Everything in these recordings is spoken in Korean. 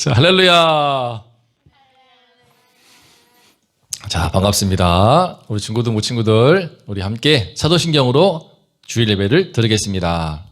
자, 할렐루야. 자, 반갑습니다. 우리 친구들, 모친구들, 우리 함께 사도신경으로 주일 예배를 드리겠습니다.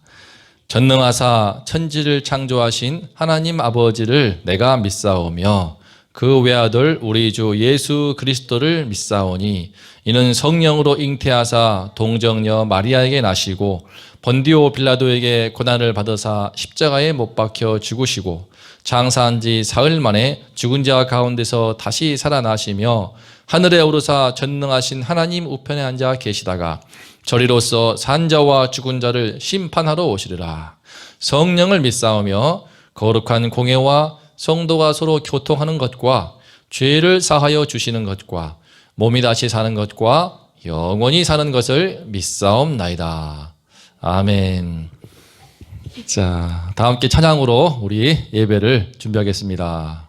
전능하사 천지를 창조하신 하나님 아버지를 내가 믿사오며 그 외아들 우리 주 예수 그리스도를 믿사오니 이는 성령으로 잉태하사 동정녀 마리아에게 나시고 본디오 빌라도에게 고난을 받으사 십자가에 못 박혀 죽으시고 장사한 지 사흘 만에 죽은 자 가운데서 다시 살아나시며 하늘에 오르사 전능하신 하나님 우편에 앉아 계시다가 저리로서 산 자와 죽은 자를 심판하러 오시리라. 성령을 믿사오며 거룩한 공예와 성도가 서로 교통하는 것과 죄를 사하여 주시는 것과 몸이 다시 사는 것과 영원히 사는 것을 믿사옵나이다. 아멘. 자, 다 함께 찬양으로 우리 예배를 준비하겠습니다.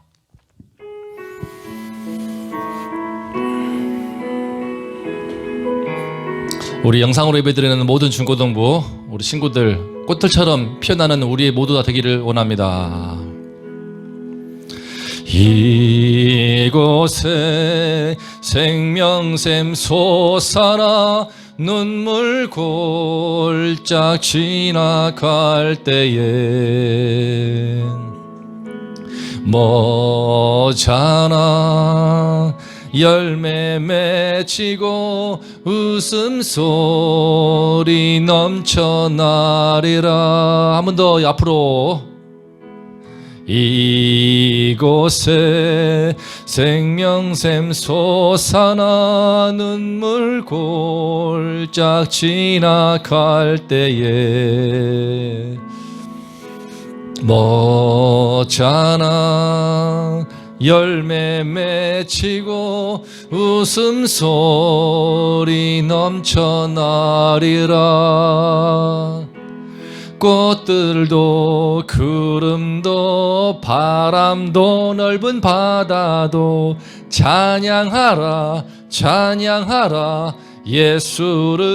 우리 영상으로 예배드리는 모든 중고등부 우리 친구들 꽃들처럼 피어나는 우리 모두가 되기를 원합니다. 이곳에 생명샘 솟아나 눈물 골짝 지나갈 때에 머잖아 열매 맺히고 웃음소리 넘쳐나리라. 한 번 더 앞으로. 이곳에 생명샘 솟아나 눈물 골짝 지나갈 때에 머잖아 열매 맺히고 웃음소리 넘쳐나리라. 꽃들도 구름도 바람도 넓은 바다도 찬양하라 찬양하라 예수를.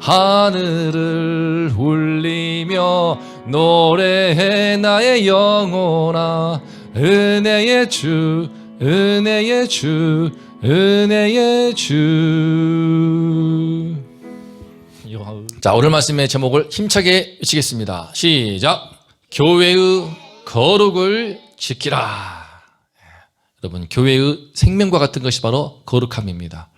하늘을 울리며 노래해 나의 영혼아 은혜의 주 은혜의 주 은혜의 주. 자, 오늘 말씀의 제목을 힘차게 외치겠습니다. 시작. 교회의 거룩을 지키라. 여러분, 교회의 생명과 같은 것이 바로 거룩함입니다.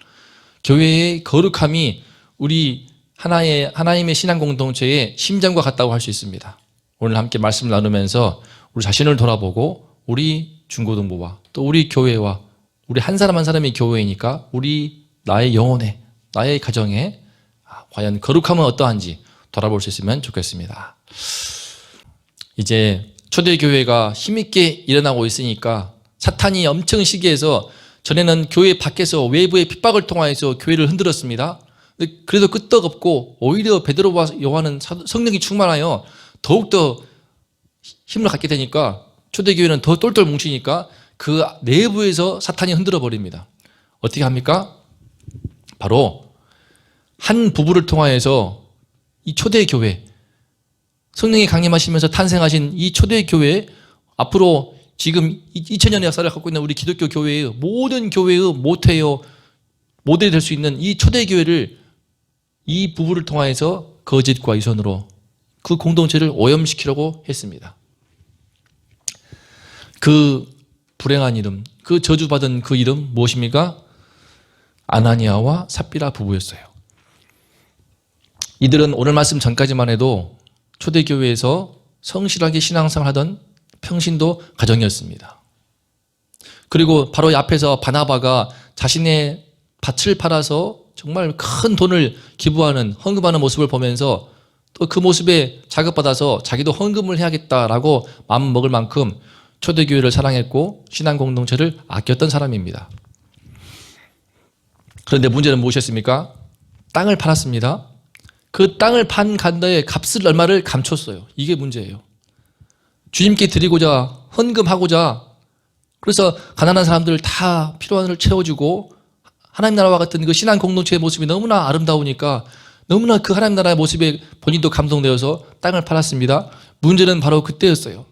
교회의 거룩함이 우리 하나님의 신앙 공동체의 심장과 같다고 할 수 있습니다. 오늘 함께 말씀을 나누면서 우리 자신을 돌아보고 우리 중고등부와 또 우리 교회와 우리 한 사람 한 사람이 교회이니까 우리 나의 영혼에 나의 가정에 과연 거룩함은 어떠한지 돌아볼 수 있으면 좋겠습니다. 이제 초대교회가 힘있게 일어나고 있으니까 사탄이 엄청 시기해서 전에는 교회 밖에서 외부의 핍박을 통하여서 교회를 흔들었습니다. 그래도 끄떡없고 오히려 베드로와 요한은 성령이 충만하여 더욱더 힘을 갖게 되니까 초대교회는 더 똘똘 뭉치니까 그 내부에서 사탄이 흔들어 버립니다. 어떻게 합니까? 바로 한 부부를 통하여서 이 초대교회, 성령이 강림하시면서 탄생하신 이 초대교회, 앞으로 지금 2000년의 역사를 갖고 있는 우리 기독교 교회의 모든 교회의 모델이 될 수 있는 이 초대교회를 이 부부를 통하여서 거짓과 이선으로 그 공동체를 오염시키려고 했습니다. 그 불행한 이름, 그 저주받은 그 이름 무엇입니까? 아나니아와 삽비라 부부였어요. 이들은 오늘 말씀 전까지만 해도 초대교회에서 성실하게 신앙생활 하던 평신도 가정이었습니다. 그리고 바로 앞에서 바나바가 자신의 밭을 팔아서 정말 큰 돈을 기부하는 헌금하는 모습을 보면서 또 그 모습에 자극받아서 자기도 헌금을 해야겠다라고 마음 먹을 만큼 초대교회를 사랑했고 신앙 공동체를 아꼈던 사람입니다. 그런데 문제는 무엇이었습니까? 땅을 팔았습니다. 그 땅을 판 간다의 값을 얼마를 감췄어요. 이게 문제예요. 주님께 드리고자 헌금하고자 그래서 가난한 사람들 다 필요한 걸 채워주고 하나님 나라와 같은 그 신앙 공동체의 모습이 너무나 아름다우니까 너무나 그 하나님 나라의 모습에 본인도 감동되어서 땅을 팔았습니다. 문제는 바로 그때였어요.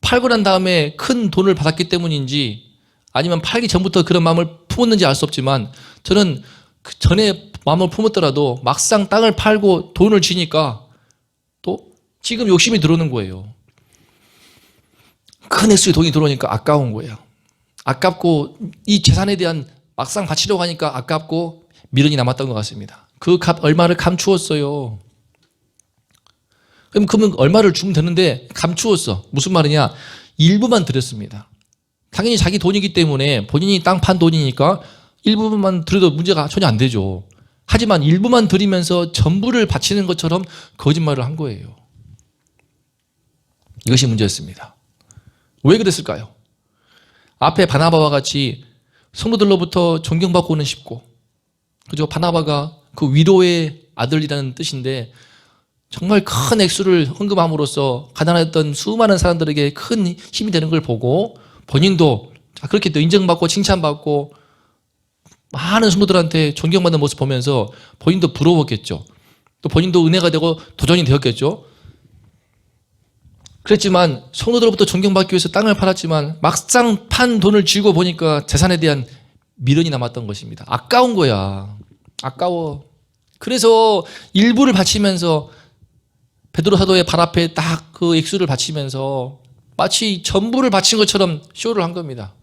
팔고 난 다음에 큰 돈을 받았기 때문인지 아니면 팔기 전부터 그런 마음을 품었는지 알 수 없지만 저는 그 전에 마음을 품었더라도 막상 땅을 팔고 돈을 지니까 또 지금 욕심이 들어오는 거예요. 큰 액수의 돈이 들어오니까 아까운 거예요. 아깝고 이 재산에 대한 막상 바치려고 하니까 아깝고 미련이 남았던 것 같습니다. 그 값 얼마를 감추었어요. 그러면 얼마를 주면 되는데 감추었어. 무슨 말이냐? 일부만 드렸습니다. 당연히 자기 돈이기 때문에 본인이 땅 판 돈이니까 일부만 드려도 문제가 전혀 안 되죠. 하지만 일부만 드리면서 전부를 바치는 것처럼 거짓말을 한 거예요. 이것이 문제였습니다. 왜 그랬을까요? 앞에 바나바와 같이 성도들로부터 존경받고는 싶고, 그죠? 바나바가 그 위로의 아들이라는 뜻인데 정말 큰 액수를 헌금함으로써 가난했던 수많은 사람들에게 큰 힘이 되는 걸 보고 본인도 그렇게 또 인정받고 칭찬받고 많은 성도들한테 존경받는 모습 보면서 본인도 부러웠겠죠. 또 본인도 은혜가 되고 도전이 되었겠죠. 그랬지만 성도들로부터 존경받기 위해서 땅을 팔았지만 막상 판 돈을 쥐고 보니까 재산에 대한 미련이 남았던 것입니다. 아까운 거야. 아까워. 그래서 일부를 바치면서 베드로 사도의 발 앞에 딱 그 액수를 바치면서 마치 전부를 바친 것처럼 쇼를 한 겁니다.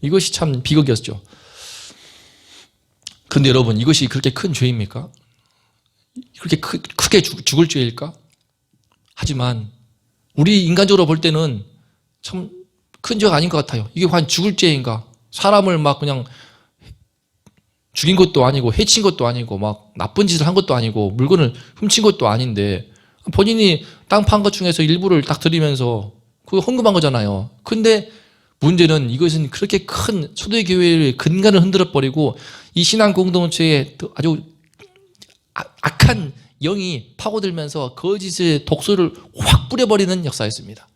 이것이 참 비극이었죠. 그런데 여러분, 이것이 그렇게 큰 죄입니까? 그렇게 크게 죽을 죄일까? 하지만 우리 인간적으로 볼 때는 참 큰 죄가 아닌 것 같아요. 이게 과연 죽을 죄인가? 사람을 막 그냥 죽인 것도 아니고 해친 것도 아니고 막 나쁜 짓을 한 것도 아니고 물건을 훔친 것도 아닌데 본인이 땅 판 것 중에서 일부를 딱 드리면서 그거 헌금한 거잖아요. 근데 문제는 이것은 그렇게 큰 초대교회의 근간을 흔들어 버리고 이 신앙 공동체에 아주 악한 영이 파고들면서 거짓의 독소를 확 뿌려버리는 역사였습니다.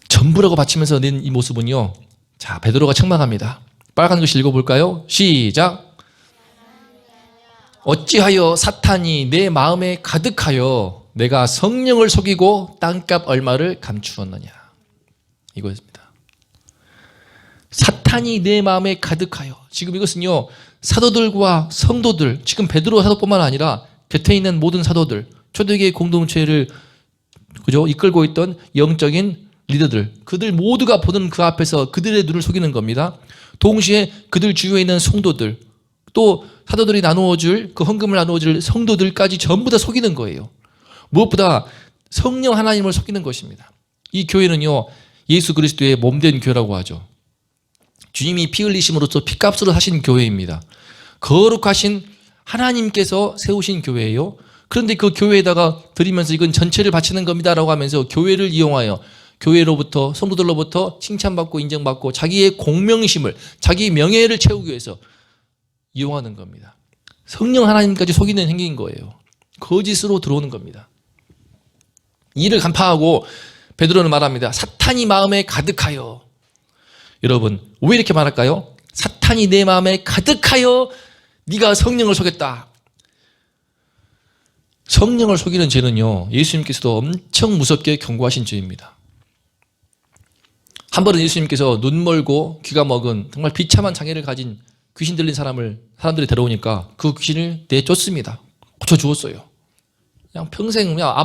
전부라고 바치면서 낸 이 모습은요. 자, 베드로가 책망합니다. 빨간 글씨 읽어볼까요? 시작. 어찌하여 사탄이 내 마음에 가득하여 내가 성령을 속이고 땅값 얼마를 감추었느냐. 이거였습니다. 사탄이 내 마음에 가득하여. 지금 이것은요, 사도들과 성도들, 지금 베드로 사도뿐만 아니라 곁에 있는 모든 사도들, 초대교회 공동체를 그죠? 이끌고 있던 영적인 리더들, 그들 모두가 보는 그 앞에서 그들의 눈을 속이는 겁니다. 동시에 그들 주위에 있는 성도들, 또 사도들이 나누어줄 그 헌금을 나누어줄 성도들까지 전부 다 속이는 거예요. 무엇보다 성령 하나님을 속이는 것입니다. 이 교회는요, 예수 그리스도의 몸된 교회라고 하죠. 주님이 피 흘리심으로써 피값으로 사신 교회입니다. 거룩하신 하나님께서 세우신 교회예요. 그런데 그 교회에다가 드리면서 이건 전체를 바치는 겁니다라고 하면서 교회를 이용하여 교회로부터 성도들로부터 칭찬받고 인정받고 자기의 공명심을, 자기 명예를 채우기 위해서 이용하는 겁니다. 성령 하나님까지 속이는 행위인 거예요. 거짓으로 들어오는 겁니다. 이를 간파하고 베드로는 말합니다. 사탄이 마음에 가득하여. 여러분, 왜 이렇게 말할까요? 사탄이 내 마음에 가득하여 네가 성령을 속였다. 성령을 속이는 죄는요, 예수님께서도 엄청 무섭게 경고하신 죄입니다. 한 번은 예수님께서 눈 멀고 귀가 먹은 정말 비참한 장애를 가진 귀신 들린 사람들이 데려오니까 그 귀신을 내쫓습니다. 고쳐주었어요. 그냥 평생 그냥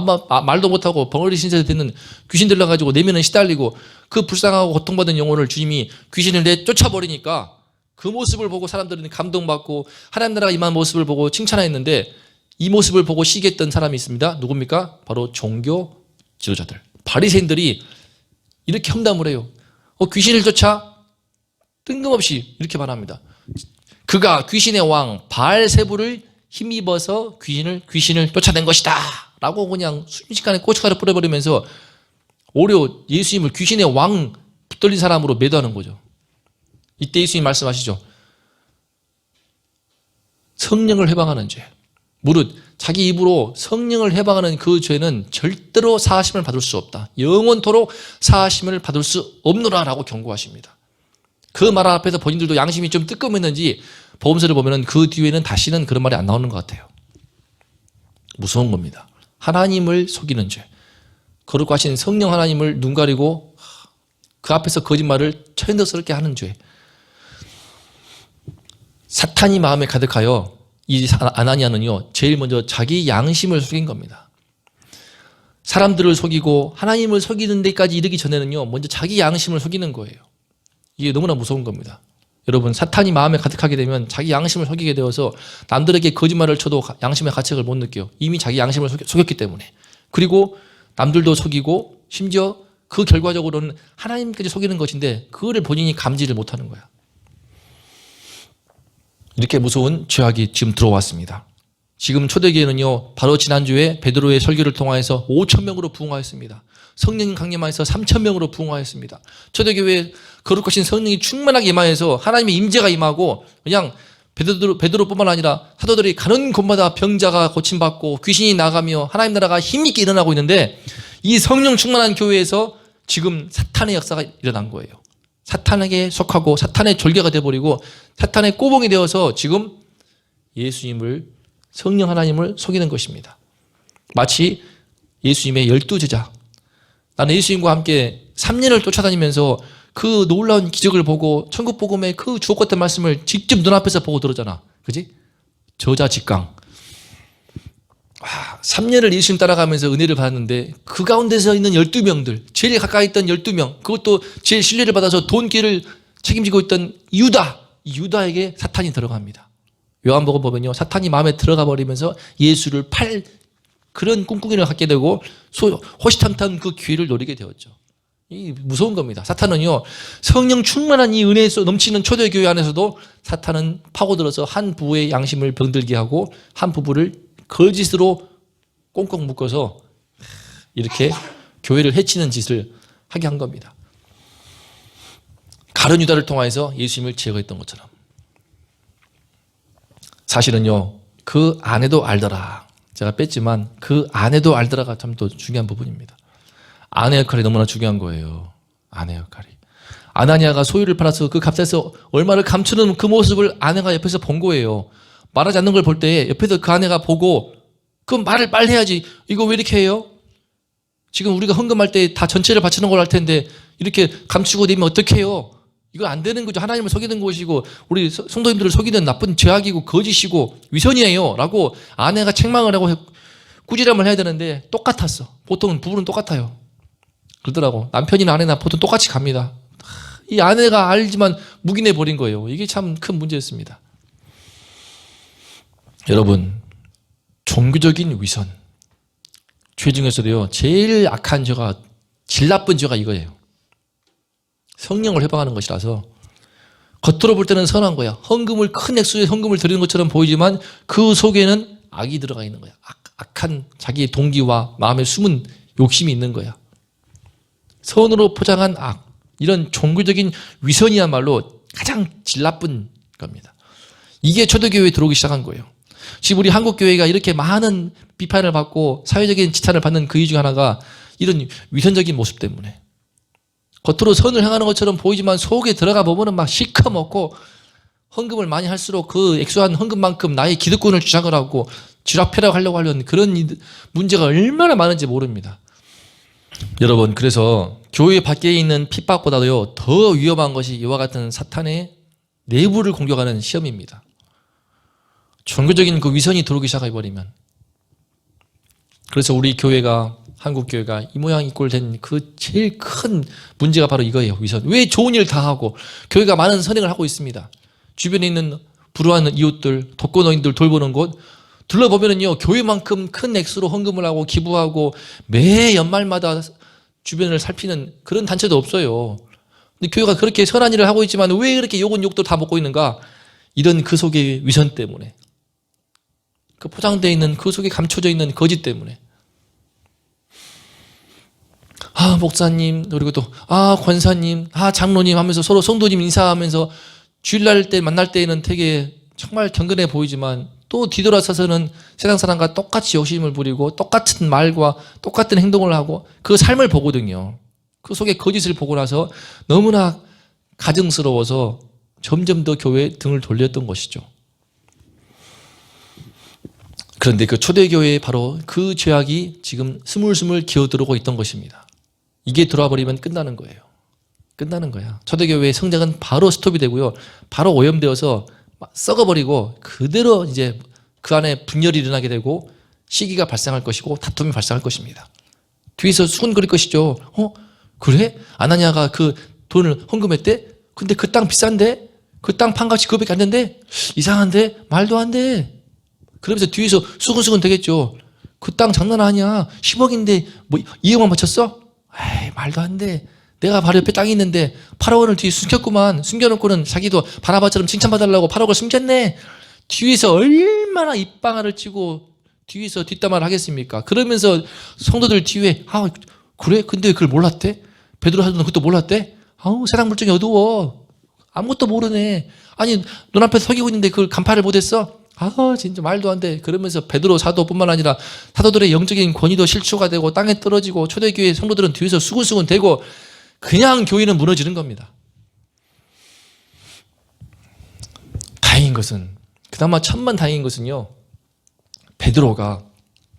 말도 못하고 벙어리 신세에 듣는 귀신 들려가지고 내면은 시달리고 그 불쌍하고 고통받은 영혼을 주님이 귀신을 내쫓아버리니까 그 모습을 보고 사람들은 감동받고 하나님 나라가 임한 모습을 보고 칭찬했는데 이 모습을 보고 시기했던 사람이 있습니다. 누굽니까? 바로 종교 지도자들. 바리새인들이 이렇게 험담을 해요. 귀신을 쫓아? 뜬금없이 이렇게 말합니다. 그가 귀신의 왕 바알세부를 힘입어서 귀신을 쫓아낸 것이다 라고 그냥 순식간에 고춧가루 뿌려버리면서 오히려 예수님을 귀신의 왕 붙들린 사람으로 매도하는 거죠. 이때 예수님 말씀하시죠. 성령을 해방하는 죄, 무릇 자기 입으로 성령을 해방하는 그 죄는 절대로 사하심을 받을 수 없다. 영원토록 사하심을 받을 수 없노라 라고 경고하십니다. 그 말 앞에서 본인들도 양심이 좀 뜨끔했는지 복음서를 보면 그 뒤에는 다시는 그런 말이 안 나오는 것 같아요. 무서운 겁니다. 하나님을 속이는 죄. 거룩하신 성령 하나님을 눈 가리고 그 앞에서 거짓말을 천연덕스럽게 하는 죄. 사탄이 마음에 가득하여 이 아나니아는요, 제일 먼저 자기 양심을 속인 겁니다. 사람들을 속이고 하나님을 속이는 데까지 이르기 전에는요, 먼저 자기 양심을 속이는 거예요. 이게 너무나 무서운 겁니다. 여러분, 사탄이 마음에 가득하게 되면 자기 양심을 속이게 되어서 남들에게 거짓말을 쳐도 양심의 가책을 못 느껴요. 이미 자기 양심을 속였기 때문에. 그리고 남들도 속이고 심지어 그 결과적으로는 하나님까지 속이는 것인데 그거를 본인이 감지를 못하는 거야. 이렇게 무서운 죄악이 지금 들어왔습니다. 지금 초대교회는요, 바로 지난주에 베드로의 설교를 통하여서 5,000명으로 부흥하였습니다. 성령 강림하여서 3,000명으로 부흥하였습니다. 초대교회에 거룩하신 성령이 충만하게 임하여서 하나님의 임재가 임하고 그냥 베드로뿐만 아니라 사도들이 가는 곳마다 병자가 고침받고 귀신이 나가며 하나님 나라가 힘있게 일어나고 있는데 이 성령 충만한 교회에서 지금 사탄의 역사가 일어난 거예요. 사탄에게 속하고 사탄의 졸개가 되어버리고 사탄의 꼬봉이 되어서 지금 예수님을 성령 하나님을 속이는 것입니다. 마치 예수님의 12제자. 나는 예수님과 함께 3년을 쫓아다니면서 그 놀라운 기적을 보고 천국 복음의 그 주옥 같은 말씀을 직접 눈앞에서 보고 들었잖아. 그지? 저자직강. 3년을 예수님 따라가면서 은혜를 받았는데 그 가운데서 있는 12명들, 제일 가까이 있던 12명, 그것도 제일 신뢰를 받아서 돈길을 책임지고 있던 유다, 이 유다에게 사탄이 들어갑니다. 요한복음 보면요, 사탄이 마음에 들어가 버리면서 예수를 팔 그런 꿍꿍이를 갖게 되고 호시탐탐 그 기회를 노리게 되었죠. 이 무서운 겁니다. 사탄은요, 성령 충만한 이 은혜에 넘치는 초대교회 안에서도 사탄은 파고들어서 한 부부의 양심을 병들게 하고 한 부부를 거짓으로 꽁꽁 묶어서 이렇게 교회를 해치는 짓을 하게 한 겁니다. 가룟 유다를 통해서 예수님을 제거했던 것처럼. 사실은요, 그 아내도 알더라. 제가 뺐지만 그 아내도 알더라가 참 또 중요한 부분입니다. 아내 역할이 너무나 중요한 거예요. 아내 역할이. 아나니아가 소유를 팔아서 그 값에서 얼마를 감추는 그 모습을 아내가 옆에서 본 거예요. 말하지 않는 걸 볼 때 옆에서 그 아내가 보고 그 말을 빨리 해야지. 이거 왜 이렇게 해요? 지금 우리가 헌금할 때 다 전체를 바치는 걸 할 텐데 이렇게 감추고 내면 어떻게 해요? 이거 안 되는 거죠. 하나님을 속이는 것이고 우리 성도님들을 속이는 나쁜 죄악이고 거짓이고 위선이에요 라고 아내가 책망을 하고 꾸지람을 해야 되는데 똑같았어. 보통은 부부는 똑같아요. 그러더라고. 남편이나 아내나 보통 똑같이 갑니다. 이 아내가 알지만 묵인해 버린 거예요. 이게 참 큰 문제였습니다. 여러분, 종교적인 위선. 죄 중에서도요, 제일 악한 죄가, 제일 나쁜 죄가 이거예요. 성령을 회방하는 것이라서 겉으로 볼 때는 선한 거야. 헌금을 큰 액수의 헌금을 드리는 것처럼 보이지만 그 속에는 악이 들어가 있는 거야. 악한 자기의 동기와 마음에 숨은 욕심이 있는 거야. 선으로 포장한 악, 이런 종교적인 위선이야말로 가장 질 나쁜 겁니다. 이게 초대교회에 들어오기 시작한 거예요. 지금 우리 한국교회가 이렇게 많은 비판을 받고 사회적인 지탄을 받는 그 이유 중 하나가 이런 위선적인 모습 때문에. 겉으로 선을 행하는 것처럼 보이지만 속에 들어가 보면은 막 시커멓고 헌금을 많이 할수록 그 액수한 헌금만큼 나의 기득권을 주장을 하고 쥐락펴락 하려고 하려는 그런 문제가 얼마나 많은지 모릅니다. 여러분, 그래서 교회 밖에 있는 핍박보다도요, 더 위험한 것이 이와 같은 사탄의 내부를 공격하는 시험입니다. 종교적인 그 위선이 들어오기 시작해버리면. 그래서 우리 교회가, 한국교회가 이 모양 이 꼴 된 그 제일 큰 문제가 바로 이거예요. 위선. 왜 좋은 일 다 하고 교회가 많은 선행을 하고 있습니다. 주변에 있는 불우한 이웃들, 독거노인들 돌보는 곳 둘러보면은요, 교회만큼 큰 액수로 헌금을 하고 기부하고 매 연말마다 주변을 살피는 그런 단체도 없어요. 근데 교회가 그렇게 선한 일을 하고 있지만 왜 그렇게 욕은 욕도 다 먹고 있는가? 이런 그 속의 위선 때문에. 그 포장되어 있는 그 속에 감춰져 있는 거짓 때문에. 목사님, 그리고 또, 권사님, 장로님 하면서 서로 성도님 인사하면서 주일날 때 만날 때에는 되게 정말 경건해 보이지만 또 뒤돌아서서는 세상 사람과 똑같이 욕심을 부리고 똑같은 말과 똑같은 행동을 하고 그 삶을 보거든요. 그 속에 거짓을 보고 나서 너무나 가증스러워서 점점 더 교회에 등을 돌렸던 것이죠. 그런데 그 초대교회에 바로 그 죄악이 지금 스물스물 기어들어오고 있던 것입니다. 이게 들어와 버리면 끝나는 거예요. 끝나는 거야. 초대교회의 성장은 바로 스톱이 되고요. 바로 오염되어서 썩어버리고 그대로 이제 그 안에 분열이 일어나게 되고 시기가 발생할 것이고 다툼이 발생할 것입니다. 뒤에서 수군거릴 것이죠. 그래? 아나니아가 그 돈을 헌금했대? 근데 그 땅 비싼데? 그 땅 판값이 그거밖에 안 된대? 이상한데? 말도 안 돼. 그러면서 뒤에서 수근수근 되겠죠. 그 땅 장난 아니야. 10억인데 뭐 2억만 바쳤어? 에이, 말도 안 돼. 내가 바로 옆에 땅이 있는데 8억원을 뒤에 숨겼구만. 숨겨놓고는 자기도 바나바처럼 칭찬받으려고 8억을 숨겼네. 뒤에서 얼마나 입방아를 치고 뒤에서 뒷담화를 하겠습니까? 그러면서 성도들 뒤에 그래? 근데 그걸 몰랐대? 베드로 사도는 그것도 몰랐대? 세상 물정이 어두워. 아무것도 모르네. 아니 눈앞에 서기고 있는데 그걸 간파를 못했어? 진짜 말도 안 돼. 그러면서 베드로 사도뿐만 아니라 사도들의 영적인 권위도 실추가 되고 땅에 떨어지고 초대교회 성도들은 뒤에서 수군수군 되고 그냥 교회는 무너지는 겁니다. 다행인 것은 그나마 천만 다행인 것은요.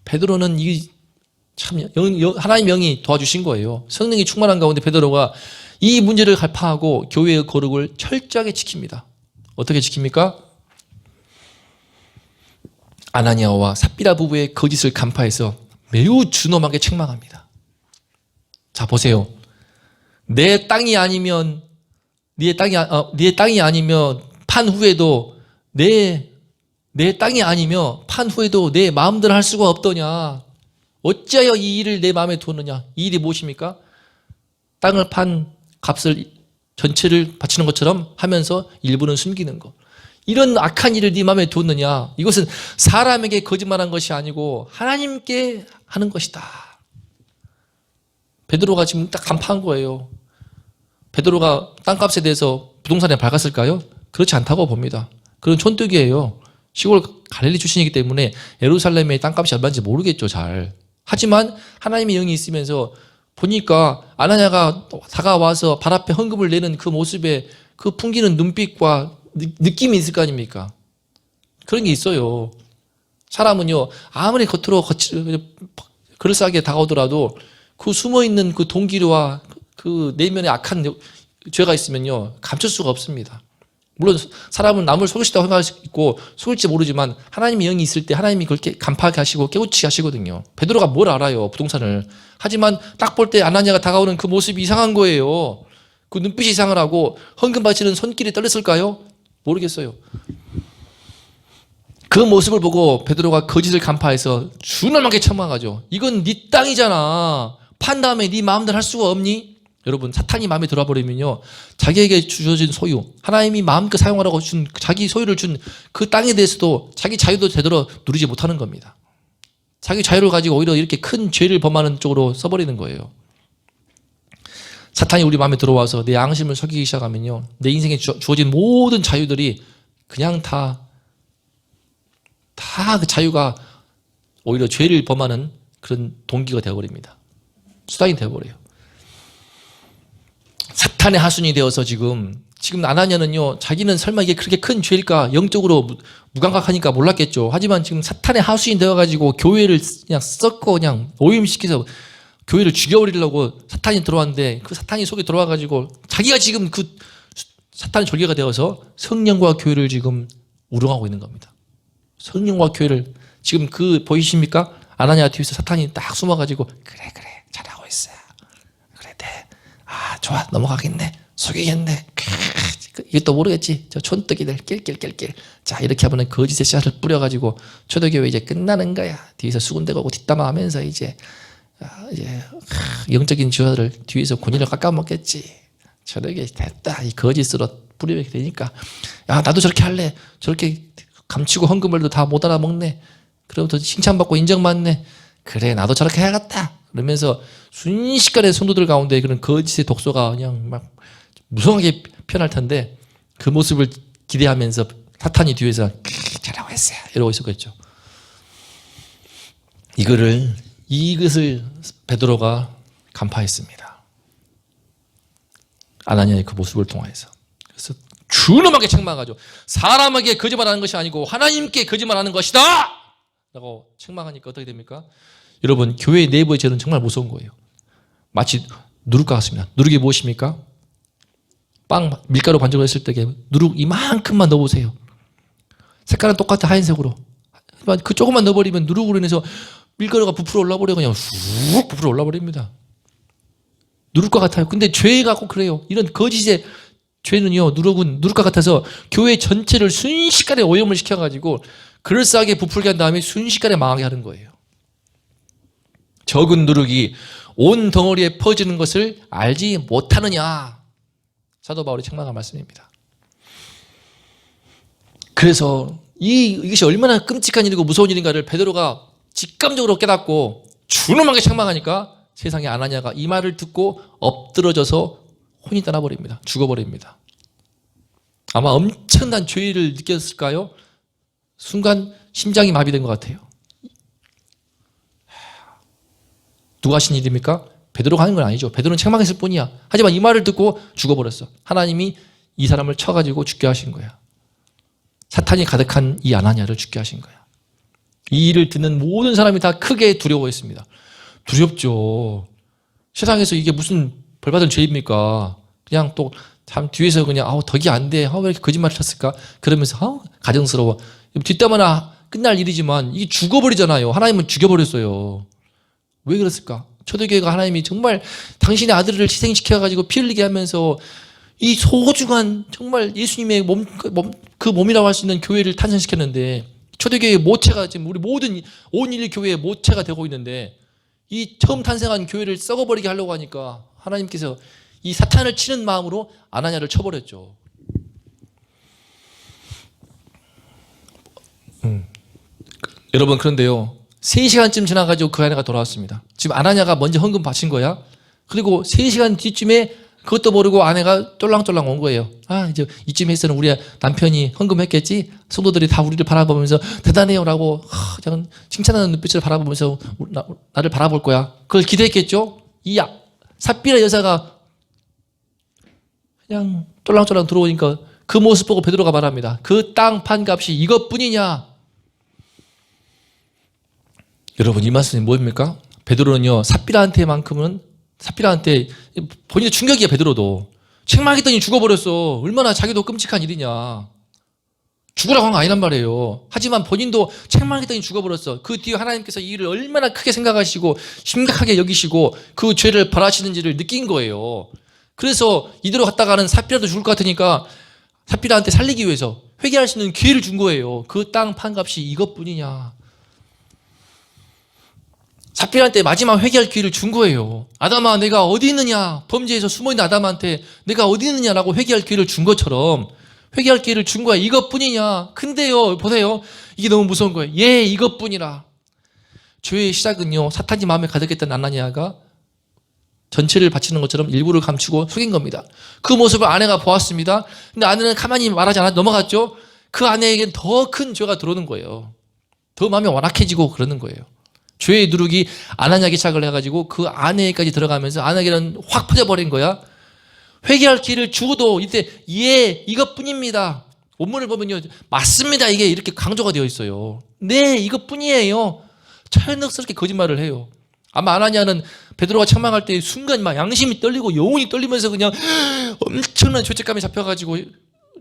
베드로는 이 참 하나님 영이 도와주신 거예요. 성령이 충만한 가운데 베드로가 이 문제를 간파하고 교회의 거룩을 철저하게 지킵니다. 어떻게 지킵니까? 아나니아와 삽비라 부부의 거짓을 간파해서 매우 준엄하게 책망합니다. 자 보세요. 내 땅이 아니면 네 땅이 아니면 판 후에도 내 땅이 아니며 판 후에도 내 마음대로 할 수가 없더냐. 어찌하여 이 일을 내 마음에 두었느냐. 이 일이 무엇입니까? 땅을 판 값을 전체를 바치는 것처럼 하면서 일부는 숨기는 것. 이런 악한 일을 네 마음에 두었느냐. 이것은 사람에게 거짓말한 것이 아니고 하나님께 하는 것이다. 베드로가 지금 딱 간파한 거예요. 베드로가 땅값에 대해서 부동산에 밝았을까요? 그렇지 않다고 봅니다. 그건 촌뜨기예요. 시골 갈릴리 출신이기 때문에 예루살렘의 땅값이 얼마인지 모르겠죠, 잘. 하지만 하나님의 영이 있으면서 보니까 아나니아가 다가와서 발 앞에 헌금을 내는 그 모습에 그 풍기는 눈빛과 느낌이 있을 거 아닙니까? 그런 게 있어요. 사람은요, 아무리 겉으로 그럴싸하게 다가오더라도 그 숨어있는 그 동기와 그 내면에 악한 죄가 있으면요, 감출 수가 없습니다. 물론 사람은 남을 속일 수도 생각할 수 있고 속일지 모르지만 하나님의 영이 있을 때 하나님이 그렇게 간파하게 하시고 깨우치게 하시거든요. 베드로가 뭘 알아요, 부동산을. 하지만 딱 볼 때 아나니아가 다가오는 그 모습이 이상한 거예요. 그 눈빛이 이상을 하고 헌금 바치는 손길이 떨렸을까요? 모르겠어요. 그 모습을 보고 베드로가 거짓을 간파해서 준엄하게 책망하죠. 이건 네 땅이잖아. 판 다음에 네 마음대로 할 수가 없니? 여러분, 사탄이 마음에 들어와 버리면요, 자기에게 주어진 소유, 하나님이 마음껏 사용하라고 준 자기 소유를 준 그 땅에 대해서도 자기 자유도 제대로 누리지 못하는 겁니다. 자기 자유를 가지고 오히려 이렇게 큰 죄를 범하는 쪽으로 써버리는 거예요. 사탄이 우리 마음에 들어와서 내 양심을 속이기 시작하면요, 내 인생에 주어진 모든 자유들이 그냥 다 그 자유가 오히려 죄를 범하는 그런 동기가 되어버립니다. 수단이 되어버려요. 사탄의 하순이 되어서 지금 아나니아는요, 자기는 설마 이게 그렇게 큰 죄일까, 영적으로 무감각하니까 몰랐겠죠. 하지만 지금 사탄의 하순이 되어가지고 교회를 그냥 썩고 그냥 오염시켜서 교회를 죽여버리려고 사탄이 들어왔는데, 그 사탄이 속에 들어와가지고 자기가 지금 그 사탄의 졸개가 되어서 성령과 교회를 지금 우롱하고 있는 겁니다. 성령과 교회를 지금 보이십니까? 아나니아 뒤에서 사탄이 딱 숨어가지고 그래 잘하고 있어. 그래 좋아 넘어가겠네. 속이겠네. 이것도 모르겠지. 저 촌뜨기들 낄낄낄낄. 자, 이렇게 하면 거짓의 씨앗을 뿌려가지고 초대교회 이제 끝나는 거야. 뒤에서 수군대고 뒷담화하면서 이제 영적인 지화를 뒤에서 권위를 깎아먹겠지. 저렇게 됐다. 이 거짓으로 뿌리게 되니까 야, 나도 저렇게 할래. 저렇게 감추고 헌금을도 다 못 알아먹네. 그러면서 칭찬받고 인정받네. 그래, 나도 저렇게 해야겠다. 그러면서 순식간에 성도들 가운데 그런 거짓의 독소가 그냥 막 무성하게 피어날 텐데, 그 모습을 기대하면서 사탄이 뒤에서 잘하고 있어요 이러고 있었겠죠. 이것을 베드로가 간파했습니다. 아나니아의 그 모습을 통해서. 그래서 준엄하게 책망하죠. 사람에게 거짓말하는 것이 아니고 하나님께 거짓말하는 것이다. 라고 책망하니까 어떻게 됩니까? 여러분, 교회 내부의 죄는 정말 무서운 거예요. 마치 누룩과 같습니다. 누룩이 무엇입니까? 빵 밀가루 반죽을 했을 때 누룩 이만큼만 넣어보세요. 색깔은 똑같아, 하얀색으로. 그 조금만 넣어버리면 누룩으로 인해서 밀가루가 부풀어 올라버려, 그냥 쑥 부풀어 올라버립니다. 누룩과 같아요. 근데 죄가 꼭 그래요. 이런 거짓의 죄는요, 누룩과 같아서 교회 전체를 순식간에 오염을 시켜가지고 그럴싸하게 부풀게 한 다음에 순식간에 망하게 하는 거예요. 적은 누룩이 온 덩어리에 퍼지는 것을 알지 못하느냐. 사도 바울의 책망한 말씀입니다. 그래서 이것이 얼마나 끔찍한 일이고 무서운 일인가를 베드로가 직감적으로 깨닫고 준엄하게 책망하니까 세상에 아나니아가 이 말을 듣고 엎드러져서 혼이 떠나버립니다. 죽어버립니다. 아마 엄청난 죄를 느꼈을까요? 순간 심장이 마비된 것 같아요. 누가 하신 일입니까? 베드로가 하는 건 아니죠. 베드로는 책망했을 뿐이야. 하지만 이 말을 듣고 죽어버렸어. 하나님이 이 사람을 쳐가지고 죽게 하신 거야. 사탄이 가득한 이 아나니아를 죽게 하신 거야. 이 일을 듣는 모든 사람이 다 크게 두려워했습니다. 두렵죠. 세상에서 이게 무슨 벌받은 죄입니까? 그냥 또 참 뒤에서 그냥 덕이 안 돼. 왜 이렇게 거짓말을 쳤을까? 그러면서 가정스러워. 뒷담화나 끝날 일이지만 이게 죽어버리잖아요. 하나님은 죽여버렸어요. 왜 그랬을까? 초대교회가 하나님이 정말 당신의 아들을 희생시켜가지고 피 흘리게 하면서 이 소중한 정말 예수님의 그 몸이라고 할 수 있는 교회를 탄생시켰는데 초대교회의 모체가 지금 우리 모든 온 인류 교회의 모체가 되고 있는데 이 처음 탄생한 교회를 썩어버리게 하려고 하니까 하나님께서 이 사탄을 치는 마음으로 아나니아를 쳐버렸죠. 여러분, 그런데요, 3시간쯤 지나가지고 그 아내가 돌아왔습니다. 지금 아나니아가 먼저 헌금 바친 거야. 그리고 3시간 뒤쯤에 그것도 모르고 아내가 쫄랑쫄랑 온 거예요. 이제 이쯤에서는 우리 남편이 헌금했겠지? 성도들이 다 우리를 바라보면서 대단해요 라고 칭찬하는 눈빛을 바라보면서 나를 바라볼 거야. 그걸 기대했겠죠? 이 삽비라 여자가 그냥 쫄랑쫄랑 들어오니까 그 모습 보고 베드로가 말합니다. 그 땅 판값이 이것뿐이냐? 여러분, 이 말씀이 뭐입니까? 베드로는요, 삽비라한테 본인의 충격이야. 베드로도 책망했더니 죽어버렸어. 얼마나 자기도 끔찍한 일이냐. 죽으라고 한 거 아니란 말이에요. 하지만 본인도 책망했더니 죽어버렸어. 그 뒤에 하나님께서 이 일을 얼마나 크게 생각하시고 심각하게 여기시고 그 죄를 벌하시는지를 느낀 거예요. 그래서 이대로 갔다가는 삽비라도 죽을 것 같으니까 삽비라한테 살리기 위해서 회개할 수 있는 기회를 준 거예요. 그 땅 판값이 이것뿐이냐. 삽비라한테 마지막 회개할 기회를 준 거예요. 아담아, 내가 어디 있느냐? 범죄에서 숨어있는 아담한테 내가 어디 있느냐라고 회개할 기회를 준 것처럼 회개할 기회를 준 거야. 이것뿐이냐? 근데요, 보세요. 이게 너무 무서운 거예요. 이것뿐이라. 죄의 시작은요, 사탄이 마음에 가득했던 아나니아가 전체를 바치는 것처럼 일부를 감추고 속인 겁니다. 그 모습을 아내가 보았습니다. 근데 아내는 가만히 말하지 않아 넘어갔죠. 그 아내에겐 더 큰 죄가 들어오는 거예요. 더 마음이 완악해지고 그러는 거예요. 죄의 누룩이 아나니아에게 시작을 해가지고 그 아내에게까지 들어가면서 아내에게는 확 퍼져버린 거야. 회개할 기회를 주고도 이때 이것뿐입니다. 원문을 보면요, 맞습니다. 이게 이렇게 강조가 되어 있어요. 네, 이것뿐이에요. 철석스럽게 거짓말을 해요. 아마 아나니아는 베드로가 책망할 때 순간 막 양심이 떨리고 영혼이 떨리면서 그냥 엄청난 죄책감에 잡혀가지고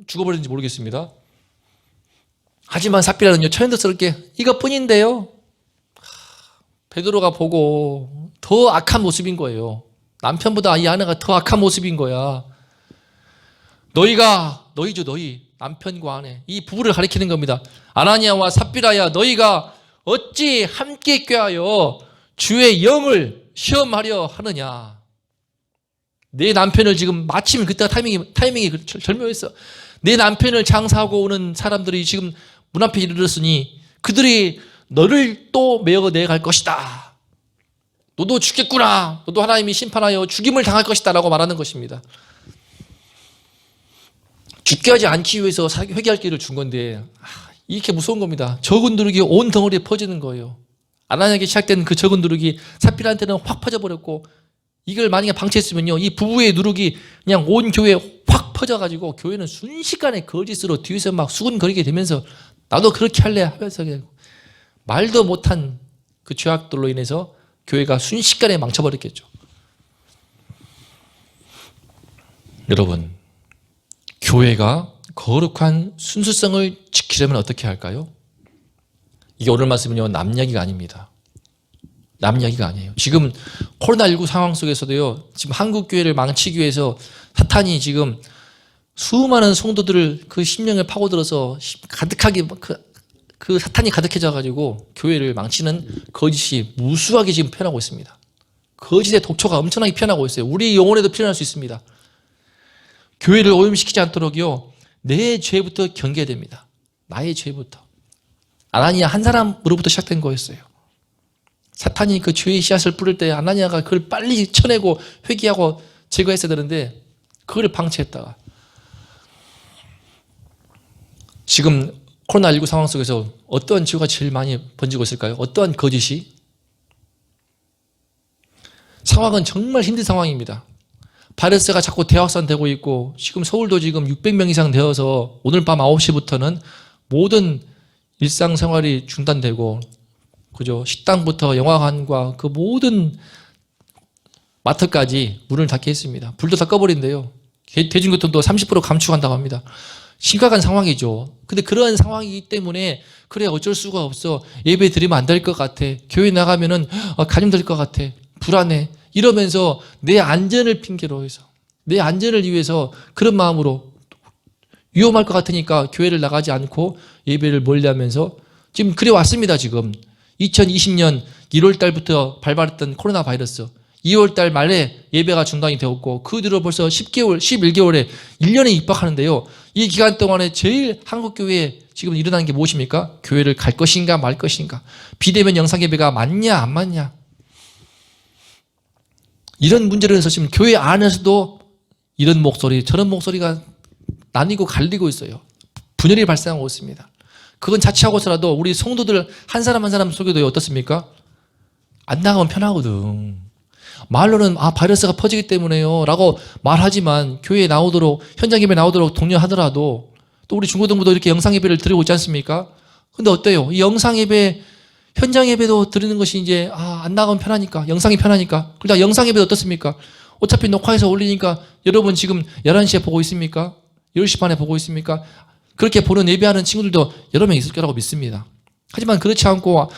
죽어버렸는지 모르겠습니다. 하지만 삽비라는요, 철석스럽게 이것뿐인데요. 베드로가 보고 더 악한 모습인 거예요. 남편보다 이 아내가 더 악한 모습인 거야. 너희죠, 너희. 남편과 아내. 이 부부를 가리키는 겁니다. 아나니아와 삽비라야, 너희가 어찌 함께 꾀하여 주의 영을 시험하려 하느냐. 내 남편을 지금 마침 그때가 타이밍이 절묘했어. 내 남편을 장사하고 오는 사람들이 지금 문 앞에 이르렀으니 그들이 너를 또 메어내갈 것이다. 너도 죽겠구나. 너도 하나님이 심판하여 죽임을 당할 것이다 라고 말하는 것입니다. 죽게 하지 않기 위해서 회개할 기회를 준 건데 이렇게 무서운 겁니다. 적은 누룩이 온 덩어리에 퍼지는 거예요. 아나니아에게 시작된 그 적은 누룩이 삽비라한테는 확 퍼져버렸고, 이걸 만약에 방치했으면요, 이 부부의 누룩이 그냥 온 교회에 확 퍼져가지고 교회는 순식간에 거짓으로 뒤에서 막 수군거리게 되면서 나도 그렇게 할래 하면서 그냥 말도 못한 그 죄악들로 인해서 교회가 순식간에 망쳐버렸겠죠. 여러분, 교회가 거룩한 순수성을 지키려면 어떻게 할까요? 이게 오늘 말씀은요, 남 이야기가 아닙니다. 남 이야기가 아니에요. 지금 코로나19 상황 속에서도요, 지금 한국 교회를 망치기 위해서 사탄이 지금 수많은 성도들을 그 심령을 파고들어서 가득하게 그 사탄이 가득해져 가지고 교회를 망치는 거짓이 무수하게 지금 피어나고 있습니다. 거짓의 독초가 엄청나게 피어나고 있어요. 우리 영혼에도 피어날 수 있습니다. 교회를 오염시키지 않도록요, 내 죄부터 경계해야 됩니다. 나의 죄부터. 아나니아 한 사람으로부터 시작된 거였어요. 사탄이 그 죄의 씨앗을 뿌릴 때 아나니아가 그걸 빨리 쳐내고 회개하고 제거했어야 되는데 그걸 방치했다가 지금 코로나19 상황 속에서 어떠한 죄가 제일 많이 번지고 있을까요? 어떠한 거짓이? 상황은 정말 힘든 상황입니다. 바이러스가 자꾸 대확산되고 있고 지금 서울도 지금 600명 이상 되어서 오늘 밤 9시부터는 모든 일상생활이 중단되고, 그죠? 식당부터 영화관과 그 모든 마트까지 문을 닫게 했습니다. 불도 다 꺼버린대요. 대중교통도 30% 감축한다고 합니다. 심각한 상황이죠. 근데 그러한 상황이기 때문에 그래 어쩔 수가 없어. 예배 드리면 안 될 것 같아. 교회 나가면은 감염될 것 같아. 불안해. 이러면서 내 안전을 핑계로 해서 내 안전을 위해서 그런 마음으로 위험할 것 같으니까 교회를 나가지 않고 예배를 멀리하면서 지금 그래 왔습니다. 지금 2020년 1월 달부터 발발했던 코로나 바이러스 2월 달 말에 예배가 중단이 되었고 그 뒤로 벌써 10개월, 11개월에 1년에 입학하는데요. 이 기간 동안에 제일 한국교회에 지금 일어나는 게 무엇입니까? 교회를 갈 것인가 말 것인가? 비대면 영상예배가 맞냐 안 맞냐? 이런 문제로 해서 지금 교회 안에서도 이런 목소리 저런 목소리가 나뉘고 갈리고 있어요. 분열이 발생하고 있습니다. 그건 자취하고서라도 우리 성도들 한 사람 한 사람 속에도 어떻습니까? 안 나가면 편하거든. 말로는 바이러스가 퍼지기 때문에요 라고 말하지만 교회에 나오도록 현장 예배 나오도록 독려하더라도 또 우리 중고등부도 이렇게 영상 예배를 드리고 있지 않습니까? 근데 어때요? 이 영상 예배 현장 예배도 드리는 것이 이제 안 나가면 편하니까 영상이 편하니까 그러다 영상 예배도 어떻습니까? 어차피 녹화해서 올리니까 여러분 지금 11시에 보고 있습니까? 10시 반에 보고 있습니까? 그렇게 보는 예배하는 친구들도 여러 명 있을 거라고 믿습니다. 하지만 그렇지 않고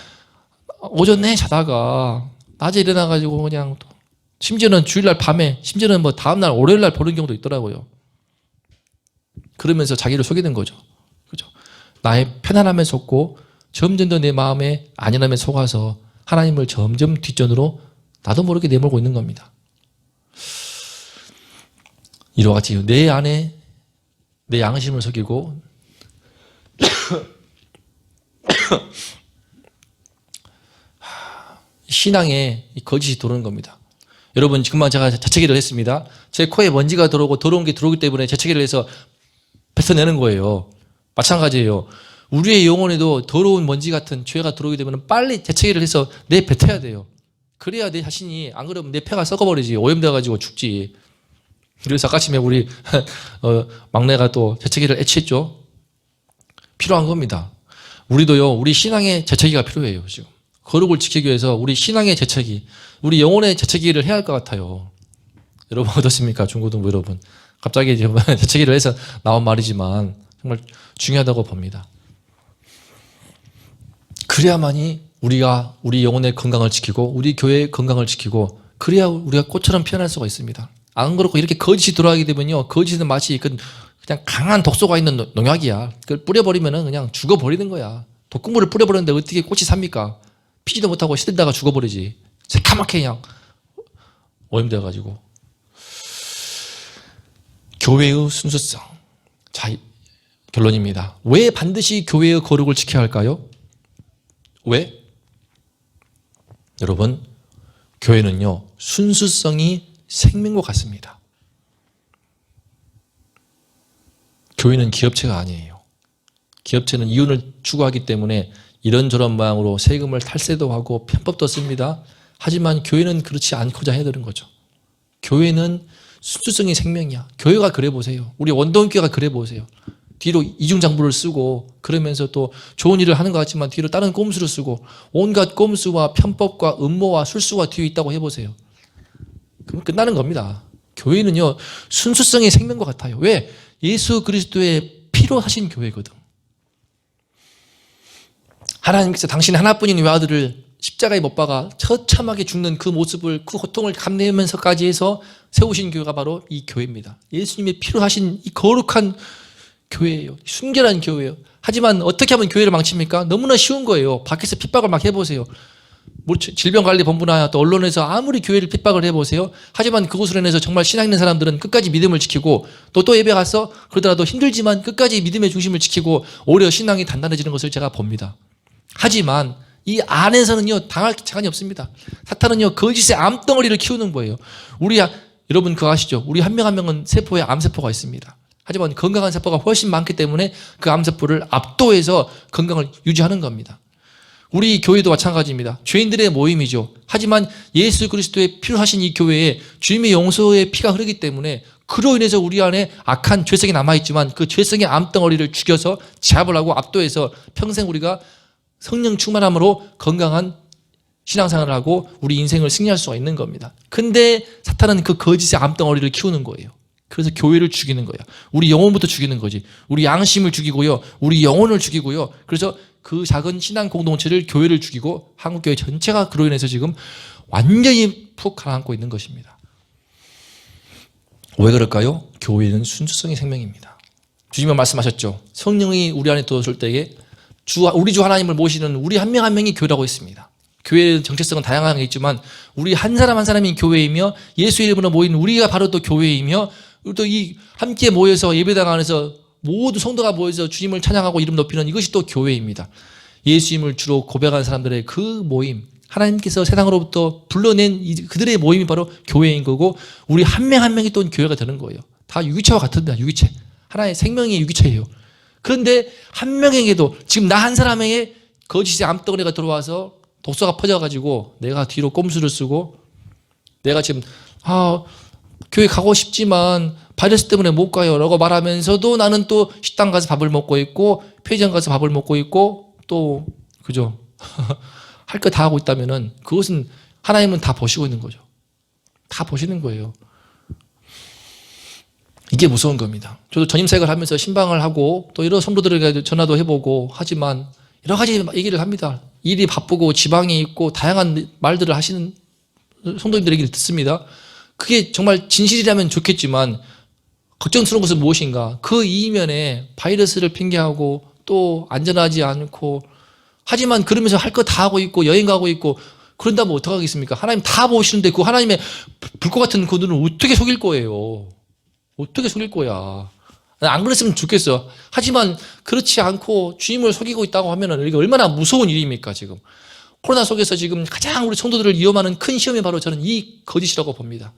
오전 내 자다가 낮에 일어나가지고 그냥 또 심지어는 주일날 밤에 심지어는 뭐 다음날 월요일날 보는 경우도 있더라고요. 그러면서 자기를 속이는 거죠. 그죠? 나의 편안함에 속고 점점 더 내 마음에 안연함에 속아서 하나님을 점점 뒷전으로 나도 모르게 내몰고 있는 겁니다. 이와 같이 내 안에 내 양심을 속이고 신앙에 거짓이 들어오는 겁니다. 여러분 지금만 제가 재채기를 했습니다. 제 코에 먼지가 들어오고 더러운 게 들어오기 때문에 재채기를 해서 뱉어내는 거예요. 마찬가지예요. 우리의 영혼에도 더러운 먼지 같은 죄가 들어오게 되면 빨리 재채기를 해서 내뱉어야 돼요. 그래야 내 자신이 안 그러면 내 폐가 썩어버리지 오염돼가지고 죽지. 그래서 아까 아침에 우리 막내가 또 재채기를 애취했죠. 필요한 겁니다. 우리도요 우리 신앙의 재채기가 필요해요. 지금 거룩을 지키기 위해서 우리 신앙의 재채기 우리 영혼의 재채기를 해야 할 것 같아요. 여러분 어떻습니까? 중고등부 여러분 갑자기 재채기를 해서 나온 말이지만 정말 중요하다고 봅니다. 그래야만이 우리가 우리 영혼의 건강을 지키고 우리 교회의 건강을 지키고 그래야 우리가 꽃처럼 피어날 수가 있습니다. 안 그렇고 이렇게 거짓이 들어가게 되면요 거짓은 마치 그냥 강한 독소가 있는 농약이야. 그걸 뿌려버리면은 그냥 죽어버리는 거야. 독극물을 뿌려버리는데 어떻게 꽃이 삽니까? 피지도 못하고 시들다가 죽어버리지. 새카맣게 그냥 오염되어가지고. 교회의 순수성. 자, 결론입니다. 왜 반드시 교회의 거룩을 지켜야 할까요? 왜? 여러분, 교회는요, 순수성이 생명과 같습니다. 교회는 기업체가 아니에요. 기업체는 이윤을 추구하기 때문에 이런저런 모양으로 세금을 탈세도 하고 편법도 씁니다. 하지만 교회는 그렇지 않고자 해야 되는 거죠. 교회는 순수성이 생명이야. 교회가 그래 보세요. 우리 원동교회가 그래 보세요. 뒤로 이중장부를 쓰고 그러면서 또 좋은 일을 하는 것 같지만 뒤로 다른 꼼수를 쓰고 온갖 꼼수와 편법과 음모와 술수가 뒤에 있다고 해보세요. 그럼 끝나는 겁니다. 교회는요 순수성의 생명과 같아요. 왜? 예수 그리스도의 피로 하신 교회거든. 하나님께서 당신 하나뿐인 외아들을 십자가에 못 박아 처참하게 죽는 그 모습을 그 고통을 감내하면서까지 해서 세우신 교회가 바로 이 교회입니다. 예수님의 피로 하신 이 거룩한 교회예요. 순결한 교회예요. 하지만 어떻게 하면 교회를 망칩니까? 너무나 쉬운 거예요. 밖에서 핍박을 막 해보세요. 질병관리본부나 또 언론에서 아무리 교회를 핍박을 해보세요. 하지만 그곳으로 인해서 정말 신앙 있는 사람들은 끝까지 믿음을 지키고 또 예배 가서 그러더라도 힘들지만 끝까지 믿음의 중심을 지키고 오히려 신앙이 단단해지는 것을 제가 봅니다. 하지만 이 안에서는요 당할 자간이 없습니다. 사탄은요 거짓의 암덩어리를 키우는 거예요. 여러분 그거 아시죠? 우리 한 명 한 명은 세포에 암세포가 있습니다. 하지만 건강한 세포가 훨씬 많기 때문에 그 암세포를 압도해서 건강을 유지하는 겁니다. 우리 교회도 마찬가지입니다. 죄인들의 모임이죠. 하지만 예수 그리스도의 피로 하신 이 교회에 주님의 용서의 피가 흐르기 때문에 그로 인해서 우리 안에 악한 죄성이 남아있지만 그 죄성의 암덩어리를 죽여서 제압을 하고 압도해서 평생 우리가 성령 충만함으로 건강한 신앙생활을 하고 우리 인생을 승리할 수가 있는 겁니다. 근데 사탄은 그 거짓의 암덩어리를 키우는 거예요. 그래서 교회를 죽이는 거예요. 우리 영혼부터 죽이는 거지. 우리 양심을 죽이고요. 우리 영혼을 죽이고요. 그래서 그 작은 신앙 공동체를 교회를 죽이고 한국교회 전체가 그로 인해서 지금 완전히 푹 가라앉고 있는 것입니다. 왜 그럴까요? 교회는 순수성의 생명입니다. 주님은 말씀하셨죠. 성령이 우리 안에 들어올 때에 우리 주 하나님을 모시는 우리 한 명 한 명이 교회라고 했습니다. 교회의 정체성은 다양한 게 있지만 우리 한 사람 한 사람이 교회이며 예수 이름으로 모인 우리가 바로 또 교회이며 또 이 함께 모여서 예배당 안에서 모두 성도가 모여서 주님을 찬양하고 이름 높이는 이것이 또 교회입니다. 예수님을 주로 고백하는 사람들의 그 모임, 하나님께서 세상으로부터 불러낸 그들의 모임이 바로 교회인 거고 우리 한 명 한 명이 또 교회가 되는 거예요. 다 유기체와 같습니다. 유기체. 하나의 생명의 유기체예요. 그런데 한 명에게도 지금 나 한 사람에게 거짓의 암덩어리가 들어와서 독소가 퍼져가지고 내가 뒤로 꼼수를 쓰고 내가 지금 교회 가고 싶지만 바이러스 때문에 못 가요 라고 말하면서도 나는 또 식당 가서 밥을 먹고 있고 편의점 가서 밥을 먹고 있고 또 그죠 할 거 다 하고 있다면은 그것은 하나님은 다 보시고 있는 거죠. 다 보시는 거예요. 이게 무서운 겁니다. 저도 전임사역을 하면서 신방을 하고 또 여러 성도들에게 전화도 해보고 하지만 여러 가지 얘기를 합니다. 일이 바쁘고 지방에 있고 다양한 말들을 하시는 성도님들 얘기를 듣습니다. 그게 정말 진실이라면 좋겠지만 걱정스러운 것은 무엇인가? 그 이면에 바이러스를 핑계하고 또 안전하지 않고 하지만 그러면서 할 거 다 하고 있고 여행 가고 있고 그런다면 어떡하겠습니까? 하나님 다 보시는데 그 하나님의 불꽃 같은 그 눈을 어떻게 속일 거예요? 어떻게 속일 거야? 안 그랬으면 좋겠어. 하지만 그렇지 않고 주님을 속이고 있다고 하면은 이게 얼마나 무서운 일입니까, 지금. 코로나 속에서 지금 가장 우리 성도들을 위험하는 큰 시험이 바로 저는 이 거짓이라고 봅니다.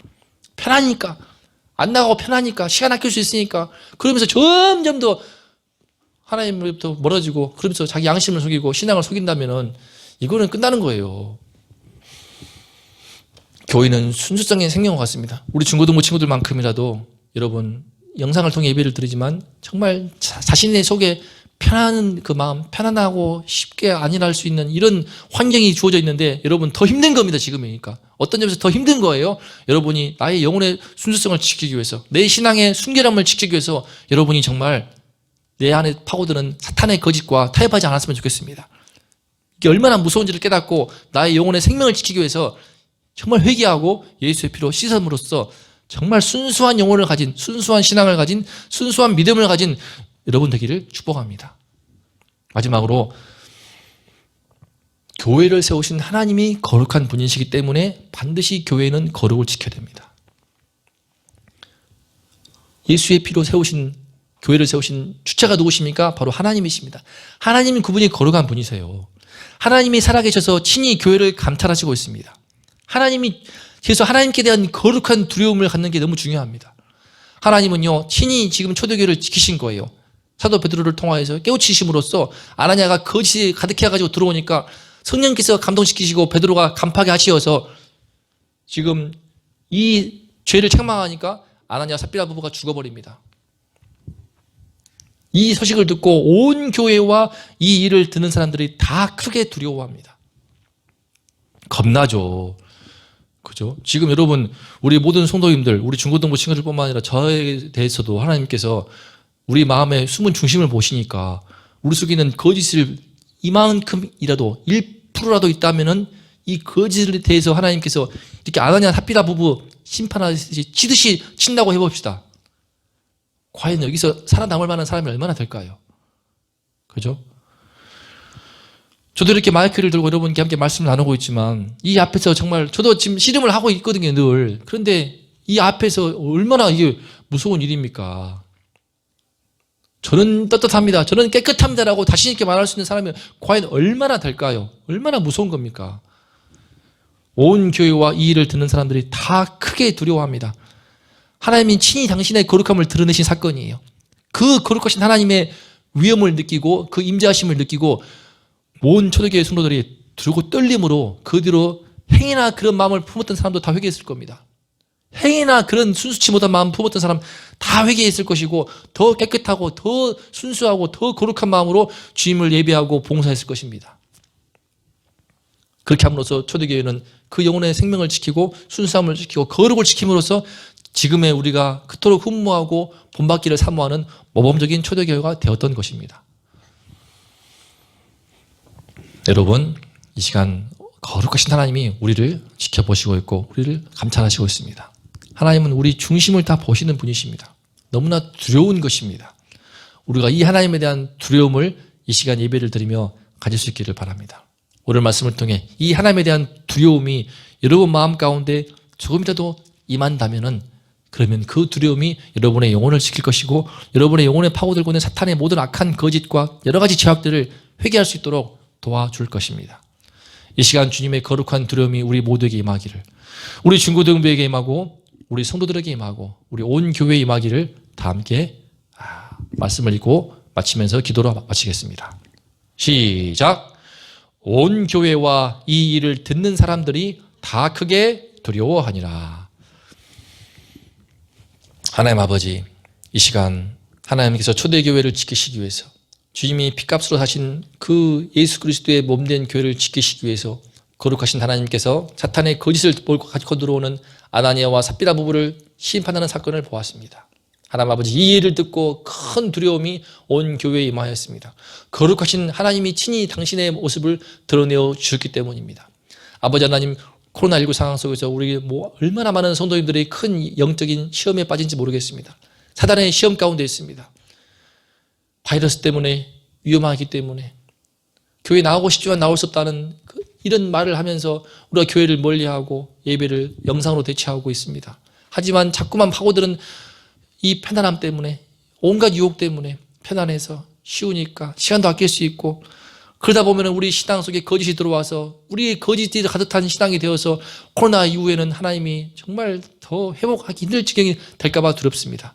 편하니까. 안 나가고 편하니까. 시간 아낄 수 있으니까. 그러면서 점점 더 하나님으로부터 멀어지고 그러면서 자기 양심을 속이고 신앙을 속인다면은 이거는 끝나는 거예요. 교회는 순수성의 생명과 같습니다. 우리 중고등부 친구들만큼이라도 여러분 영상을 통해 예배를 드리지만 정말 자신의 속에 편안한 그 마음, 편안하고 쉽게 안일할 수 있는 이런 환경이 주어져 있는데 여러분 더 힘든 겁니다. 지금이니까. 어떤 점에서 더 힘든 거예요. 여러분이 나의 영혼의 순수성을 지키기 위해서 내 신앙의 순결함을 지키기 위해서 여러분이 정말 내 안에 파고드는 사탄의 거짓과 타협하지 않았으면 좋겠습니다. 이게 얼마나 무서운지를 깨닫고 나의 영혼의 생명을 지키기 위해서 정말 회개하고 예수의 피로 씻음으로써 정말 순수한 영혼을 가진, 순수한 신앙을 가진, 순수한 믿음을 가진 여러분 되기를 축복합니다. 마지막으로 교회를 세우신 하나님이 거룩한 분이시기 때문에 반드시 교회는 거룩을 지켜야 됩니다. 예수의 피로 세우신 교회를 세우신 주체가 누구십니까? 바로 하나님이십니다. 하나님은 그분이 거룩한 분이세요. 하나님이 살아계셔서 친히 교회를 감찰하시고 있습니다. 그래서 하나님께 대한 거룩한 두려움을 갖는 게 너무 중요합니다. 하나님은요 친히 지금 초대교회를 지키신 거예요. 사도 베드로를 통하여서 깨우치심으로써 아나니아가 거짓이 가득해가지고 들어오니까 성령께서 감동시키시고 베드로가 간파하게 하시어서 지금 이 죄를 책망하니까 아나니아 삽비라 부부가 죽어버립니다. 이 소식을 듣고 온 교회와 이 일을 듣는 사람들이 다 크게 두려워합니다. 겁나죠. 그죠? 지금 여러분, 우리 모든 성도님들, 우리 중고등부 친구들뿐만 아니라 저에 대해서도 하나님께서 우리 마음의 숨은 중심을 보시니까 우리 속에 있는 거짓을 이만큼이라도 1%라도 있다면은 이 거짓에 대해서 하나님께서 이렇게 아나니아 삽비라 부부 심판하듯이 치듯이 친다고 해봅시다. 과연 여기서 살아남을 만한 사람이 얼마나 될까요? 그죠? 저도 이렇게 마이크를 들고 여러분께 함께 말씀을 나누고 있지만 이 앞에서 정말 저도 지금 씨름을 하고 있거든요, 늘. 그런데 이 앞에서 얼마나 이게 무서운 일입니까? 저는 떳떳합니다. 저는 깨끗합니다라고 자신 있게 말할 수 있는 사람이 과연 얼마나 될까요? 얼마나 무서운 겁니까? 온 교회와 이 일을 듣는 사람들이 다 크게 두려워합니다. 하나님이 친히 당신의 거룩함을 드러내신 사건이에요. 그 거룩하신 하나님의 위엄을 느끼고 그 임재하심을 느끼고 온 초대교회 성도들이 두렵고 떨림으로 그 뒤로 행위나 그런 마음을 품었던 사람도 다 회개했을 겁니다. 행위나 그런 순수치 못한 마음 품었던 사람 다 회개했을 것이고 더 깨끗하고 더 순수하고 더 거룩한 마음으로 주님을 예배하고 봉사했을 것입니다. 그렇게 함으로써 초대교회는 그 영혼의 생명을 지키고 순수함을 지키고 거룩을 지킴으로써 지금의 우리가 그토록 흠모하고 본받기를 사모하는 모범적인 초대교회가 되었던 것입니다. 여러분, 이 시간 거룩하신 하나님이 우리를 지켜보시고 있고 우리를 감찰하시고 있습니다. 하나님은 우리 중심을 다 보시는 분이십니다. 너무나 두려운 것입니다. 우리가 이 하나님에 대한 두려움을 이 시간 예배를 드리며 가질 수 있기를 바랍니다. 오늘 말씀을 통해 이 하나님에 대한 두려움이 여러분 마음 가운데 조금이라도 임한다면은 그러면 그 두려움이 여러분의 영혼을 지킬 것이고 여러분의 영혼에 파고들고 있는 사탄의 모든 악한 거짓과 여러 가지 죄악들을 회개할 수 있도록 도와줄 것입니다. 이 시간 주님의 거룩한 두려움이 우리 모두에게 임하기를, 우리 중고등부에게 임하고 우리 성도들에게 임하고 우리 온 교회에 임하기를 다 함께 말씀을 읽고 마치면서 기도로 마치겠습니다. 시작. 온 교회와 이 일을 듣는 사람들이 다 크게 두려워하니라. 하나님 아버지, 이 시간 하나님께서 초대교회를 지키시기 위해서 주님이 핏값으로 사신 그 예수 그리스도의 몸된 교회를 지키시기 위해서 거룩하신 하나님께서 사탄의 거짓을 몰고 가지고 들어오는 아나니아와 삽비라 부부를 심판하는 사건을 보았습니다. 하나님 아버지, 이 일을 듣고 큰 두려움이 온 교회에 임하였습니다. 거룩하신 하나님이 친히 당신의 모습을 드러내어 주셨기 때문입니다. 아버지 하나님, 코로나19 상황 속에서 우리 얼마나 많은 성도님들이 큰 영적인 시험에 빠진지 모르겠습니다. 사단의 시험 가운데 있습니다. 바이러스 때문에, 위험하기 때문에 교회 나오고 싶지만 나올 수 없다는 이런 말을 하면서 우리가 교회를 멀리하고 예배를 영상으로 대체하고 있습니다. 하지만 자꾸만 파고드는 이 편안함 때문에, 온갖 유혹 때문에 편안해서 쉬우니까 시간도 아낄 수 있고, 그러다 보면 우리 신앙 속에 거짓이 들어와서 우리 거짓이 가득한 신앙이 되어서 코로나 이후에는 하나님이 정말 더 회복하기 힘들 지경이 될까 봐 두렵습니다.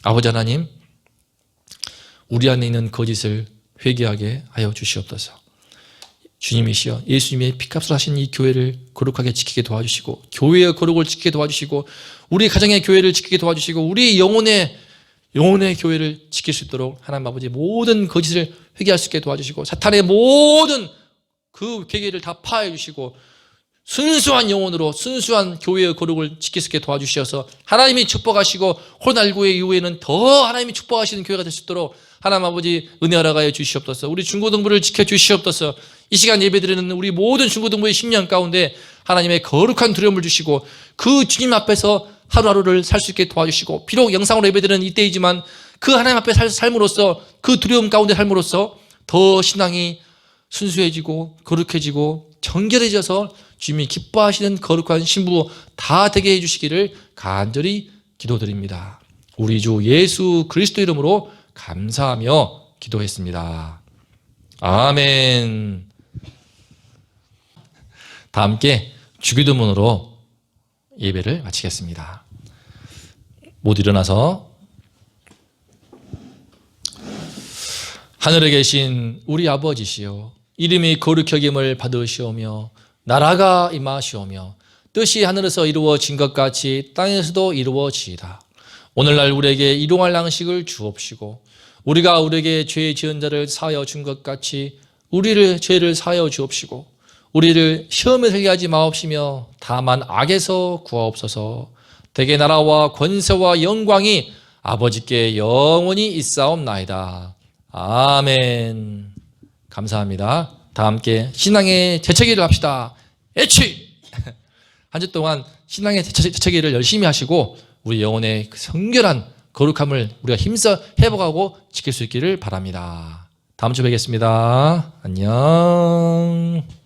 아버지 하나님, 우리 안에 있는 거짓을 회개하게 하여 주시옵소서. 주님이시여, 예수님의 피값을 하신 이 교회를 거룩하게 지키게 도와주시고, 교회의 거룩을 지키게 도와주시고, 우리 가정의 교회를 지키게 도와주시고, 우리 영혼의 교회를 지킬 수 있도록 하나님 아버지 모든 거짓을 회개할 수 있게 도와주시고, 사탄의 모든 그 계계를 다 파해 주시고, 순수한 영혼으로 순수한 교회의 거룩을 지킬 수 있게 도와주셔서 하나님이 축복하시고, 코로나19 이후에는 더 하나님이 축복하시는 교회가 될 수 있도록 하나님 아버지 은혜 허락하여 주시옵소서. 우리 중고등부를 지켜주시옵소서. 이 시간 예배드리는 우리 모든 중고등부의 심령 가운데 하나님의 거룩한 두려움을 주시고, 그 주님 앞에서 하루하루를 살 수 있게 도와주시고, 비록 영상으로 예배드리는 이때이지만 그 하나님 앞에 삶으로써, 그 두려움 가운데 삶으로써 더 신앙이 순수해지고 거룩해지고 정결해져서 주님이 기뻐하시는 거룩한 신부 다 되게 해주시기를 간절히 기도드립니다. 우리 주 예수 그리스도 이름으로 감사하며 기도했습니다. 아멘. 다 함께 주기도문으로 예배를 마치겠습니다. 모두 일어나서 하늘에 계신 우리 아버지시여, 이름이 거룩히 여김을 받으시오며 나라가 임하시오며 뜻이 하늘에서 이루어진 것 같이 땅에서도 이루어지이다. 오늘날 우리에게 일용할 양식을 주옵시고 우리가 우리에게 죄 지은 자를 사하여 준 것 같이 우리를 죄를 사하여 주옵시고 우리를 시험에 들게 하지 마옵시며 다만 악에서 구하옵소서. 대개 나라와 권세와 영광이 아버지께 영원히 있사옵나이다. 아멘. 감사합니다. 다 함께 신앙의 재채기를 합시다. 애취! 한 주 동안 신앙의 재채기를 열심히 하시고 우리 영혼의 성결한 거룩함을 우리가 힘써 회복하고 지킬 수 있기를 바랍니다. 다음 주 뵙겠습니다. 안녕.